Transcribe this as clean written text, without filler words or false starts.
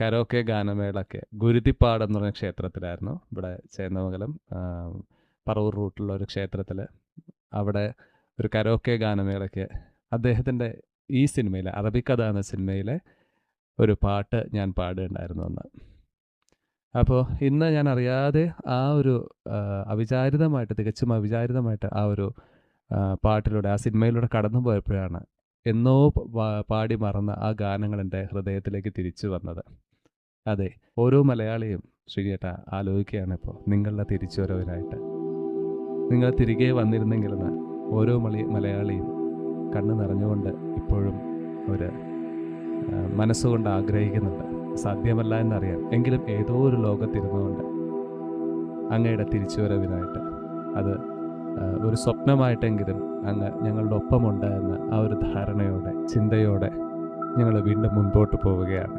Karaoke ഗാനമേളൊക്കെ ഗുരുതിപ്പാട് എന്ന് പറഞ്ഞ ക്ഷേത്രത്തിലായിരുന്നു. ഇവിടെ ചേന്നമംഗലം പറവൂർ റൂട്ടിലുള്ള ഒരു ക്ഷേത്രത്തിൽ. അവിടെ ഒരു കരോക്കെ ഗാനമേളയ്ക്ക് അദ്ദേഹത്തിൻ്റെ ഈ സിനിമയിലെ അറബിക്കഥ എന്ന സിനിമയിലെ ഒരു പാട്ട് ഞാൻ പാടുകയുണ്ടായിരുന്നു അന്ന്. അപ്പോൾ ഇന്ന് ഞാൻ അറിയാതെ ആ ഒരു അവിചാരിതമായിട്ട്, തികച്ചും അവിചാരിതമായിട്ട് ആ ഒരു പാട്ടിലൂടെ, ആ സിനിമയിലൂടെ കടന്നു പോയപ്പോഴാണ് എന്നോ പാടി മറന്ന ആ ഗാനങ്ങൾ എൻ്റെ ഹൃദയത്തിലേക്ക് തിരിച്ചു വന്നത്. അതെ, ഓരോ മലയാളിയും ശ്രീയേട്ട ആലോചിക്കുകയാണ് ഇപ്പോൾ നിങ്ങളുടെ തിരിച്ചുവരവിനായിട്ട്. നിങ്ങൾ തിരികെ വന്നിരുന്നെങ്കിലെന്ന് ഓരോ മലയാളിയും കണ്ണു നിറഞ്ഞുകൊണ്ട് ഇപ്പോഴും ഒരു മനസ്സുകൊണ്ട് ആഗ്രഹിക്കുന്നുണ്ട്. സാധ്യമല്ല എന്നറിയാം, എങ്കിലും ഏതോ ഒരു ലോകത്തിരുന്നുകൊണ്ട് അങ്ങയുടെ തിരിച്ചുവരവിനായിട്ട്, അത് ഒരു സ്വപ്നമായിട്ടെങ്കിലും അങ്ങ് ഞങ്ങളുടെ ഒപ്പമുണ്ട് എന്ന ആ ഒരു ധാരണയോടെ, ചിന്തയോടെ ഞങ്ങൾ വീണ്ടും മുൻപോട്ട് പോവുകയാണ്.